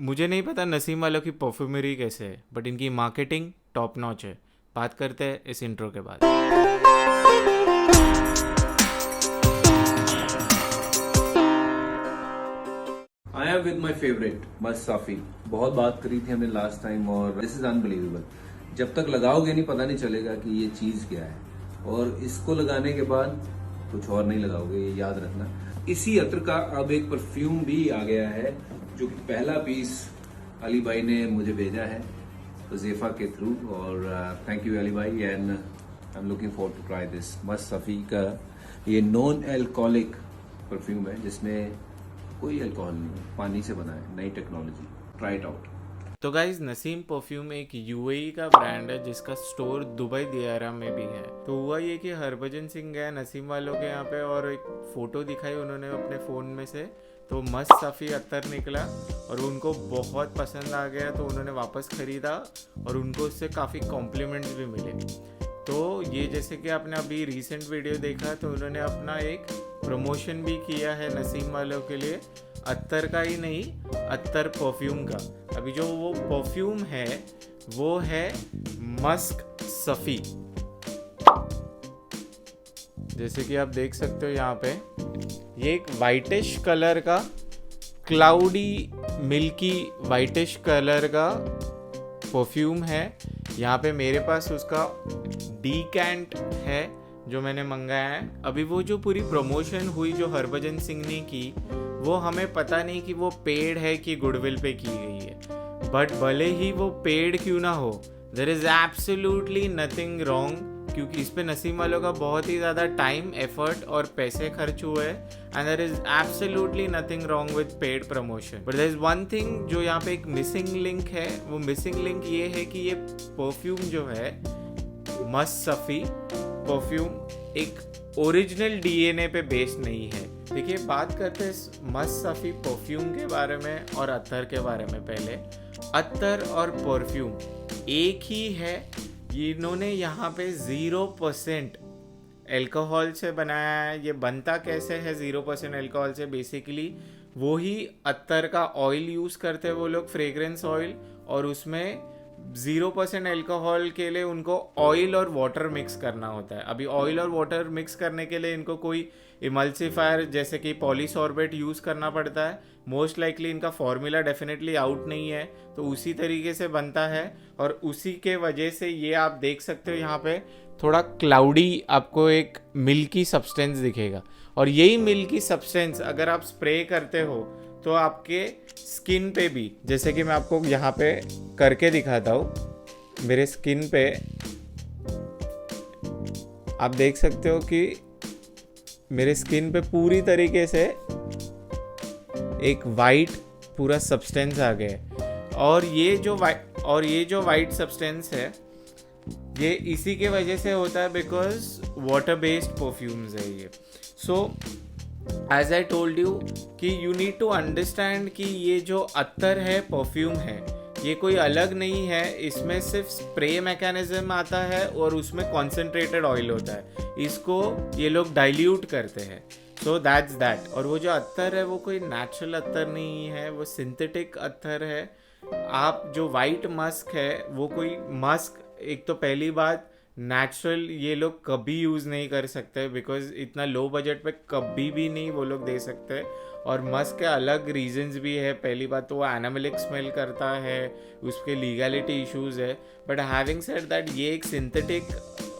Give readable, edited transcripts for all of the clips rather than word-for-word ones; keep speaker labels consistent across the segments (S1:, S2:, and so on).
S1: मुझे नहीं पता नसीम वालों की परफ्यूमरी कैसे है, बट इनकी मार्केटिंग टॉप नॉच है। बात करते हैं इस इंट्रो के बाद।
S2: I am with my favourite मस्त साफी। बहुत बात करी थी हमने लास्ट टाइम और दिस इज अनबिलीवेबल। जब तक लगाओगे नहीं पता नहीं चलेगा कि ये चीज क्या है, और इसको लगाने के बाद कुछ और नहीं लगाओगे, ये याद रखना। इसी अत्र का अब एक परफ्यूम भी आ गया है, जो कि पहला पीस अली भाई ने मुझे भेजा है हुज़ैफा के थ्रू, और थैंक यू अली भाई, and I am looking forward to try this मस्त साफी का। ये नॉन एल्कोहलिक परफ्यूम है जिसमें कोई अल्कोहल नहीं है, पानी से बना है, नई टेक्नोलॉजी। Try it out.
S1: तो गाइज नसीम परफ्यूम एक यूएई का ब्रांड है जिसका स्टोर दुबई दियारा में भी है। तो हुआ ये कि हरभजन सिंह गया नसीम वालों के यहाँ पे और एक फ़ोटो दिखाई उन्होंने अपने फ़ोन में से, तो मस्त साफ़ी अत्तर निकला और उनको बहुत पसंद आ गया, तो उन्होंने वापस ख़रीदा और उनको उससे काफ़ी कॉम्प्लीमेंट्स भी मिले। तो ये जैसे कि आपने अभी रीसेंट वीडियो देखा, तो उन्होंने अपना एक प्रमोशन भी किया है नसीम वालों के लिए, अत्तर का ही नहीं, अत्तर परफ्यूम का। अभी जो वो परफ्यूम है वो है मस्क सफ़ी। जैसे कि आप देख सकते हो यहाँ पे, ये एक वाइटिश कलर का, क्लाउडी मिल्की वाइटिश कलर का परफ्यूम है। यहाँ पे मेरे पास उसका डीकैंट है जो मैंने मंगाया है। अभी वो जो पूरी प्रमोशन हुई जो हरभजन सिंह ने की, वो हमें पता नहीं कि वो पेड है कि गुडविल पे की गई है, बट भले ही वो पेड क्यों ना हो, there is absolutely nothing wrong, क्योंकि इस पे नसीम वालों का बहुत ही ज़्यादा टाइम, एफर्ट और पैसे खर्च हुए हैं, and there is absolutely nothing wrong with paid promotion. But there is one thing जो यहाँ पे एक मिसिंग लिंक है। वो मिसिंग लिंक ये है कि ये परफ्यूम जो है मस्त सफ़ी परफ्यूम एक ओरिजिनल डीएनए पे बेस्ड नहीं है। देखिए, बात करते हैं मस्त सफ़ी परफ्यूम के बारे में और अत्तर के बारे में। पहले अत्तर और परफ्यूम एक ही है। इन्होंने यहाँ पे 0% एल्कोहल से बनाया है। ये बनता कैसे है 0% एल्कोहल से? बेसिकली वही अत्तर का ऑयल यूज़ करते हैं वो लोग, फ्रेग्रेंस ऑयल, और उसमें 0% एल्कोहल के लिए उनको ऑयल और वाटर मिक्स करना होता है। अभी ऑयल और वाटर मिक्स करने के लिए इनको कोई इमल्सिफायर जैसे कि पॉलीसॉर्बेट यूज़ करना पड़ता है। मोस्ट लाइकली इनका फॉर्मूला डेफिनेटली आउट नहीं है, तो उसी तरीके से बनता है, और उसी के वजह से ये आप देख सकते हो यहाँ पे थोड़ा क्लाउडी आपको एक मिल्की सब्सटेंस दिखेगा। और यही मिल्की सब्सटेंस अगर आप स्प्रे करते हो तो आपके स्किन पे भी, जैसे कि मैं आपको यहाँ पे करके दिखाता हूँ, मेरे स्किन पे आप देख सकते हो कि मेरे स्किन पे पूरी तरीके से एक वाइट पूरा सब्सटेंस आ गया है। और ये जो वाइट सब्सटेंस है ये इसी के वजह से होता है, बिकॉज वाटर बेस्ड परफ्यूम्स है ये। So as I told you कि यू नीड टू अंडरस्टैंड कि ये जो अत्तर है परफ्यूम है, ये कोई अलग नहीं है। इसमें सिर्फ स्प्रे मैकेनिज्म आता है और उसमें कॉन्सेंट्रेटेड ऑयल होता है, इसको ये लोग डाइल्यूट करते हैं। So that's that. और वो जो अत्तर है वो कोई नेचुरल अत्तर नहीं है, वो सिंथेटिक अत्तर है। आप जो वाइट मस्क है वो कोई मस्क, एक तो पहली बात नेचुरल ये लोग कभी यूज़ नहीं कर सकते, बिकॉज इतना लो बजट पे कभी भी नहीं वो लोग दे सकते। और मस्क के अलग रीजंस भी है। पहली बात तो वो एनिमलिक स्मेल करता है, उसके लीगलिटी इश्यूज है। बट हैविंग सेड दैट, ये एक सिंथेटिक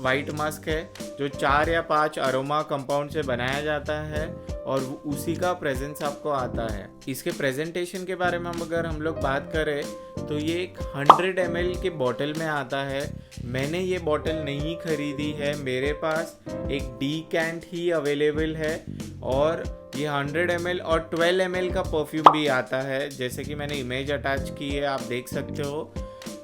S1: वाइट मस्क है जो 4 या 5 अरोमा कंपाउंड से बनाया जाता है और उसी का प्रेजेंस आपको आता है। इसके प्रेजेंटेशन के बारे में अगर हम लोग बात करें तो ये एक 100 ml के बॉटल में आता है। मैंने ये बॉटल नहीं खरीदी है, मेरे पास एक डीकैंट ही अवेलेबल है, और ये 100 ml और 12 ml का परफ्यूम भी आता है। जैसे कि मैंने इमेज अटैच की है, आप देख सकते हो।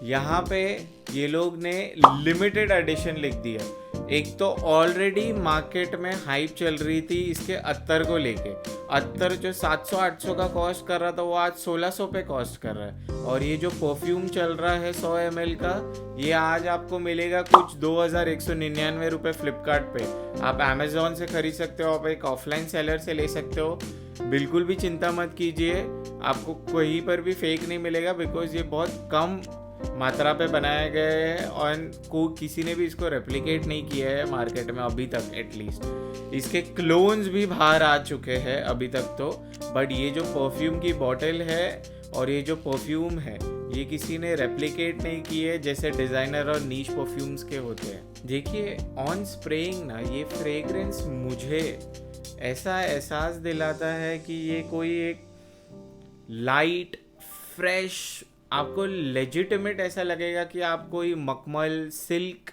S1: यहाँ पे ये लोग ने लिमिटेड एडिशन लिख दिया। एक तो ऑलरेडी मार्केट में हाइप चल रही थी इसके अत्तर को लेके। अत्तर जो 700-800 का कॉस्ट कर रहा था वो आज 1600 पे कॉस्ट कर रहा है। और ये जो परफ्यूम चल रहा है 100 ml का, ये आज आपको मिलेगा कुछ 2199 रुपये फ्लिपकार्ट पे। आप अमेजोन से खरीद सकते हो, आप एक ऑफलाइन सेलर से ले सकते हो। बिल्कुल भी चिंता मत कीजिए, आपको कहीं पर भी फेक नहीं मिलेगा, बिकॉज ये बहुत कम मात्रा पे बनाया गया है और किसी ने भी इसको रेप्लिकेट नहीं किया है मार्केट में अभी तक। एटलीस्ट इसके क्लोन्स भी बाहर आ चुके हैं अभी तक तो, बट ये जो परफ्यूम की बॉटल है और ये जो परफ्यूम है ये किसी ने रेप्लिकेट नहीं किए जैसे डिज़ाइनर और नीश परफ्यूम्स के होते हैं। देखिए ऑन स्प्रेइंग ना ये फ्रेग्रेंस मुझे ऐसा एहसास दिलाता है कि ये कोई एक लाइट फ्रेश, आपको लेजिटिमेट ऐसा लगेगा कि आप कोई मखमल सिल्क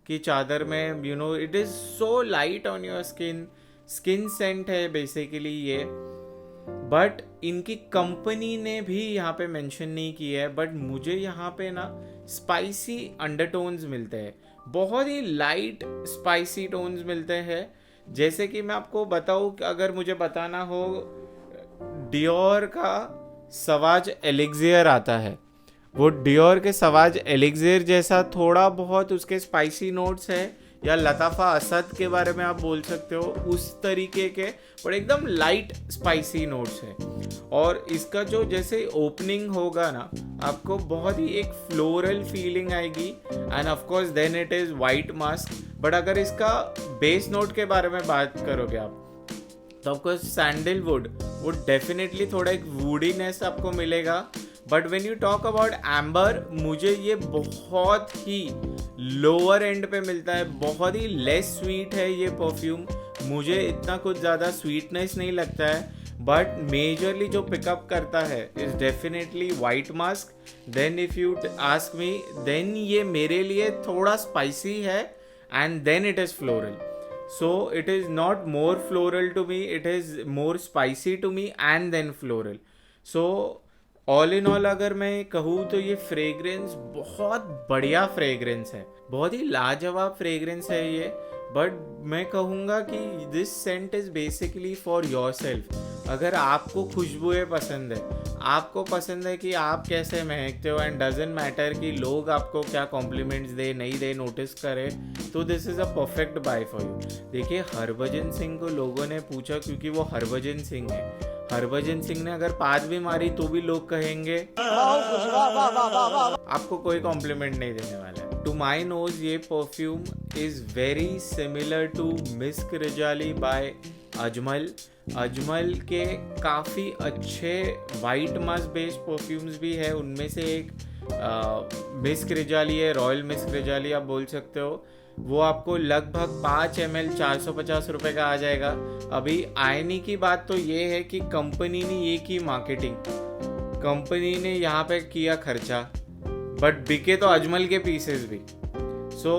S1: की चादर में, you know, it is so light on your skin scent है बेसिकली ये। बट इनकी कंपनी ने भी यहाँ पे मेंशन नहीं किया है, बट मुझे यहाँ पे ना स्पाइसी अंडरटोन्स मिलते हैं, बहुत ही लाइट स्पाइसी टोन्स मिलते हैं। जैसे कि मैं आपको बताऊँ, अगर मुझे बताना हो, डियोर का सवाज एलिक्सियर आता है, वो डियोर के सवाज एलिक्सियर जैसा थोड़ा बहुत उसके स्पाइसी नोट्स है, या लताफ़ा असद के बारे में आप बोल सकते हो उस तरीके के, पर एकदम लाइट स्पाइसी नोट्स है। और इसका जो जैसे ओपनिंग होगा ना, आपको बहुत ही एक फ्लोरल फीलिंग आएगी, and of course then it is white musk. But अगर इसका बेस नोट के बारे में बात करोगे आप, तो आपको सैंडलवुड वो डेफिनेटली थोड़ा एक वुडीनेस आपको मिलेगा। But when you talk about amber, मुझे ये बहुत ही लोअर एंड पे मिलता है, बहुत ही लेस स्वीट है ये परफ्यूम, मुझे इतना कुछ ज़्यादा स्वीटनेस नहीं लगता है। बट मेजरली जो पिकअप करता है is definitely white musk. Then if you ask me, then ये मेरे लिए थोड़ा स्पाइसी है, and then it is floral. So it is not more floral to me, it is more spicy to me and then floral. So all in all अगर मैं कहूँ तो ये फ्रेग्रेंस बहुत बढ़िया फ्रेग्रेंस है, बहुत ही लाजवाब फ्रेग्रेंस है ये। बट मैं कहूँगा कि this scent is basically for yourself. अगर आपको खुशबुएं पसंद है, आपको पसंद है कि आप कैसे महकते हो, एंड डजेंट मैटर कि लोग आपको क्या कॉम्प्लीमेंट्स दे नहीं दे, नोटिस करे, तो this is a perfect buy for you. देखिए हरभजन सिंह को लोगों ने पूछा, क्योंकि वो हरभजन सिंह है, हरभजन सिंह ने अगर पाद भी मारी तो भी लोग कहेंगे आपको कोई कॉम्प्लीमेंट नहीं देने वाला है। टू माई नोज ये perfume is very similar to Misk Rijali by Ajmal. Ajmal के काफ़ी अच्छे वाइट मास्क बेस्ड परफ्यूम्स भी है, उनमें से एक मिस्क रिजाली है, रॉयल मिस्क रिजाली आप बोल सकते हो। वो आपको लगभग 5 ml 450 रुपये का आ जाएगा। अभी आयनी की बात तो ये है कि कंपनी ने ये की मार्केटिंग, कंपनी ने यहाँ पे किया खर्चा, बट बिके तो अजमल के पीसेस भी। सो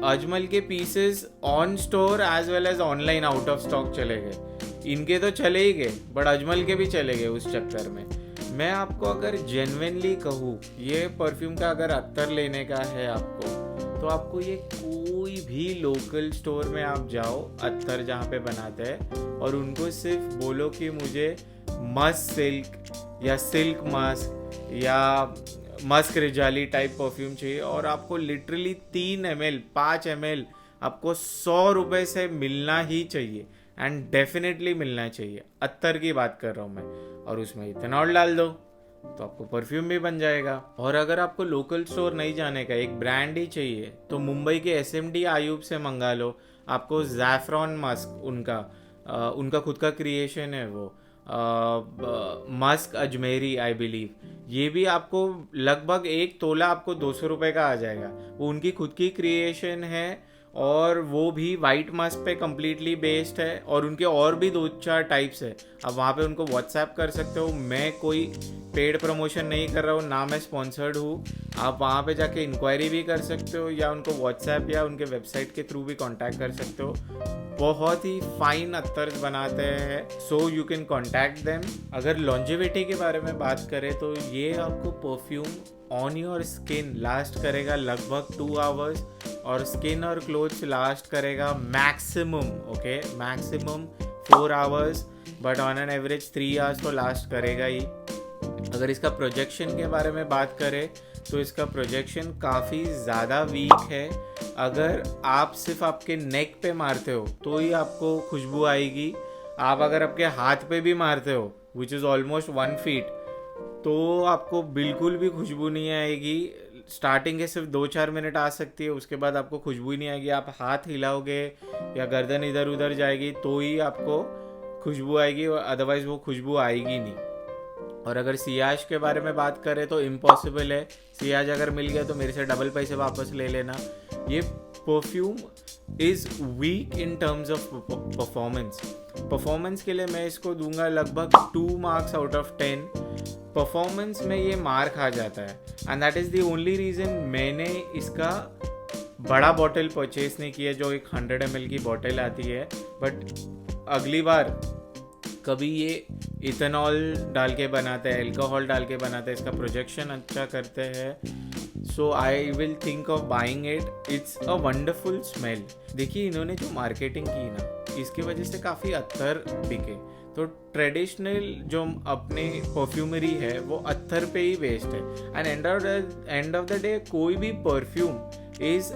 S1: अजमल के pieces on store as well as online out of stock चले गए। इनके तो चले ही गए, बट अजमल के भी चले गए उस चक्कर में। मैं आपको अगर जेन्युइनली कहूँ, ये परफ्यूम का अगर अत्तर लेने का है आपको, तो आपको ये कोई भी लोकल स्टोर में आप जाओ, अत्तर जहाँ पे बनाते हैं, और उनको सिर्फ बोलो कि मुझे मस्क सिल्क या सिल्क मस्क या मस्क रिजाली टाइप परफ्यूम चाहिए, और आपको लिटरली 3 ml 5 ml आपको 100 रुपये से मिलना ही चाहिए, एंड डेफिनेटली मिलना चाहिए। अत्तर की बात कर रहा हूँ मैं, और उसमें इथेनॉल डाल दो तो आपको परफ्यूम भी बन जाएगा। और अगर आपको लोकल स्टोर नहीं जाने का, एक ब्रांड ही चाहिए, तो मुंबई के SMD आयूब से मंगा लो। आपको ज़ैफ़रॉन मस्क, उनका खुद का क्रिएशन है वो, मस्क अजमेरी आई बिलीव, ये भी आपको लगभग 1 तोला आपको 200 रुपये का आ जाएगा। वो उनकी खुद की क्रिएशन है, और वो भी वाइट मास्क पे कम्प्लीटली बेस्ड है, और उनके और भी 2-4 टाइप्स है। अब वहाँ पे उनको व्हाट्सएप कर सकते हो। मैं कोई पेड प्रमोशन नहीं कर रहा हूँ, ना मैं स्पॉन्सर्ड हूँ। आप वहाँ पे जाके इंक्वायरी भी कर सकते हो, या उनको व्हाट्सएप या उनके वेबसाइट के थ्रू भी कांटेक्ट कर सकते हो। बहुत ही फाइन अत्तर्स बनाते हैं, so you can contact them. अगर लॉन्जेविटी के बारे में बात करें तो ये आपको perfume on your skin last करेगा लगभग 2 आवर्स, और स्किन और क्लोथ्स लास्ट करेगा maximum, okay, maximum 4 hours, but on an average 3 hours तो लास्ट करेगा ही। अगर इसका प्रोजेक्शन के बारे में बात करें तो इसका प्रोजेक्शन काफ़ी ज़्यादा वीक है। अगर आप सिर्फ आपके नेक पे मारते हो तो ही आपको खुशबू आएगी। आप अगर आपके हाथ पे भी मारते हो विच इज़ ऑलमोस्ट 1 फीट, तो आपको बिल्कुल भी खुशबू नहीं आएगी। स्टार्टिंग के सिर्फ 2-4 मिनट आ सकती है, उसके बाद आपको खुशबू ही नहीं आएगी। आप हाथ हिलाओगे या गर्दन इधर उधर जाएगी तो ही आपको खुशबू आएगी, अदरवाइज वो खुशबू आएगी नहीं। और अगर सियाज के बारे में बात करें तो इम्पॉसिबल है। सियाज अगर मिल गया तो मेरे से डबल पैसे वापस ले लेना। ये perfume is week in terms of performance के लिए मैं इसको दूंगा लगभग 2 मार्क्स आउट ऑफ 10। परफॉर्मेंस में ये मार खा जाता है and that is the only reason मैंने इसका बड़ा बॉटल परचेज नहीं किया, जो एक 100 ml की बॉटल आती है। बट अगली बार कभी ये इथेनॉल डाल के बनाते हैं, अल्कोहल डाल के बनाते हैं, इसका प्रोजेक्शन अच्छा करते हैं, so I will think of buying it. It's a wonderful smell. देखिए इन्होंने जो मार्केटिंग की ना, इसकी वजह से काफ़ी अत्तर बिके। तो ट्रेडिशनल जो अपने परफ्यूमरी है वो अत्तर पे ही बेस्ड है। And end of the day कोई भी perfume is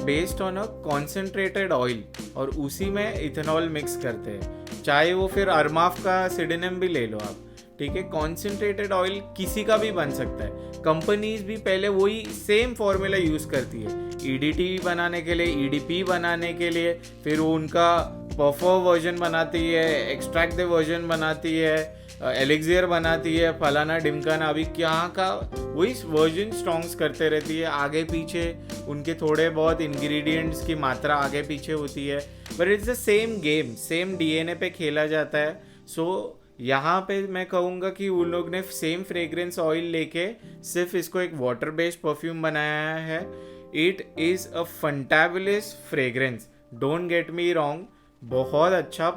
S1: based on a concentrated oil, और उसी में इथेनॉल मिक्स करते हैं। चाहे वो फिर अरमाफ का सिडेनम भी ले लो आप, ठीक है, कॉन्सेंट्रेटेड ऑयल किसी का भी बन सकता है। कंपनीज भी पहले वही सेम फॉर्मूला यूज़ करती है, ईडीटी बनाने के लिए, ईडीपी बनाने के लिए, फिर वो उनका परफॉर वर्जन बनाती है, एक्सट्रैक्ट वर्जन बनाती है, एलिक्सियर बनाती है, फलाना डिमकाना, अभी क्या का वही वर्जन स्ट्रॉन्ग्स करते रहती है। आगे पीछे उनके थोड़े बहुत इंग्रेडिएंट्स की मात्रा आगे पीछे होती है, but it's the same game, same DNA पे खेला जाता है। सो यहाँ पे मैं कहूँगा कि उन लोग ने सेम फ्रेग्रेंस ऑयल लेके सिर्फ इसको एक वाटर बेस्ड परफ्यूम बनाया है। It is a fantabulous fragrance, don't get me wrong, बहुत अच्छा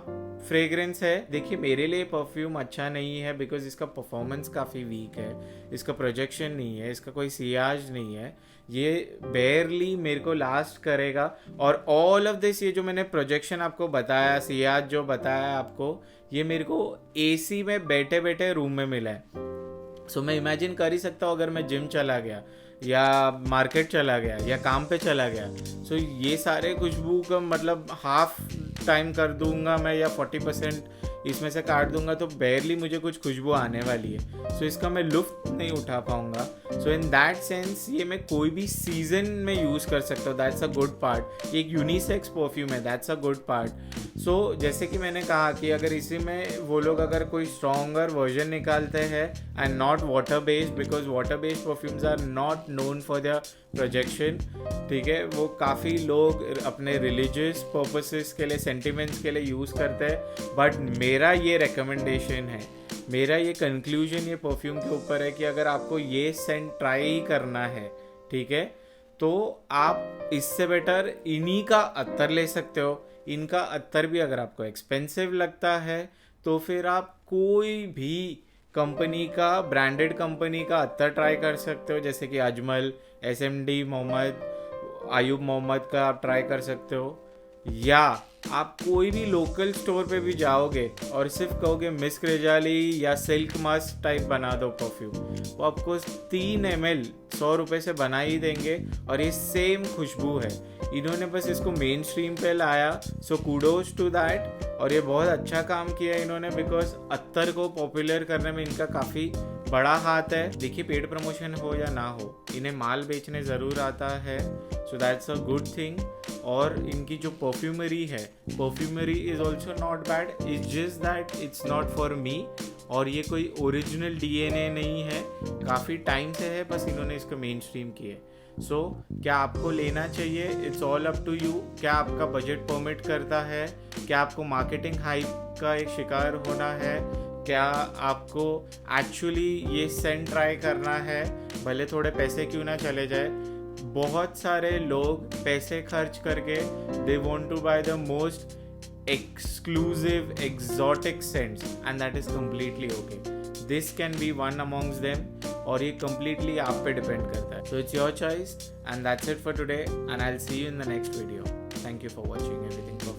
S1: फ्रेग्रेंस है। देखिए मेरे लिए परफ्यूम अच्छा नहीं है बिकॉज इसका परफॉर्मेंस काफ़ी वीक है, इसका प्रोजेक्शन नहीं है, इसका कोई सियाज नहीं है, ये बेयरली मेरे को लास्ट करेगा। और ऑल ऑफ दिस, ये जो मैंने प्रोजेक्शन आपको बताया, सियाज जो बताया आपको, ये मेरे को एसी में बैठे बैठे रूम में मिला है। सो मैं इमेजिन कर ही सकता हूँ अगर मैं जिम चला गया या मार्केट चला गया या काम पे चला गया, सो ये सारे खुशबू का मतलब हाफ टाइम कर दूंगा मैं या 40% इसमें से काट दूंगा तो बेयरली मुझे कुछ खुशबू आने वाली है। सो इसका मैं लुत्फ नहीं उठा पाऊंगा। सो इन दैट सेंस ये मैं कोई भी सीजन में यूज़ कर सकता हूँ, दैट्स अ गुड पार्ट। ये एक यूनिसेक्स परफ्यूम है, दैट्स अ गुड पार्ट। सो जैसे कि मैंने कहा कि अगर इसी में वो लोग अगर कोई स्ट्रॉन्गर वर्जन निकालते हैं and not water based, because water based perfumes are not known for their projection, ठीक है, वो काफ़ी लोग अपने रिलीजियस पर्पसेस के लिए, सेंटिमेंट्स के लिए यूज़ करते हैं। बट मेरा ये रिकमेंडेशन है, मेरा ये कंक्लूजन ये परफ्यूम के ऊपर है कि अगर आपको ये सेंट ट्राई करना है, ठीक है, तो आप इससे बेटर इन्हीं का अत्तर ले सकते हो। इनका अत्तर भी अगर आपको एक्सपेंसिव लगता है तो फिर आप कोई भी कंपनी का, ब्रांडेड कंपनी का अत्तर ट्राई कर सकते हो, जैसे कि अजमल, एसएमडी मोहम्मद, आयुब मोहम्मद का आप ट्राई कर सकते हो। या आप कोई भी लोकल स्टोर पे भी जाओगे और सिर्फ कहोगे मिस्क रेजाली या सिल्क मस्क टाइप बना दो परफ्यूम, वो आपको 3 ml 100 रुपये से बना ही देंगे और ये सेम खुशबू है। इन्होंने बस इसको मेन स्ट्रीम पे लाया, सो कूडोज टू दैट। और ये बहुत अच्छा काम किया इन्होंने, बिकॉज अत्तर को पॉपुलर करने में इनका काफ़ी बड़ा हाथ है। देखिए पेड प्रमोशन हो या ना हो, इन्हें माल बेचने ज़रूर आता है, so that's a good thing. और इनकी जो परफ्यूमरी है, perfumery is also not bad, it's just that it's not for me. और ये कोई ओरिजिनल डीएनए नहीं है, काफ़ी टाइम से है, बस इन्होंने इसको मेन स्ट्रीम किया है। सो क्या आपको लेना चाहिए, it's all up to you. क्या आपका बजट परमिट करता है, क्या आपको मार्केटिंग हाइप का एक शिकार होना है, क्या आपको एक्चुअली ये सेंट ट्राई करना है, भले थोड़े पैसे क्यों ना चले जाए। बहुत सारे लोग पैसे खर्च करके they want to buy the most exclusive exotic scents and that is completely okay. This can be one amongst them और ये completely आप पे डिपेंड करता है। है. So it's your choice and that's it for today and I'll see you in the next video. Thank you for watching everything.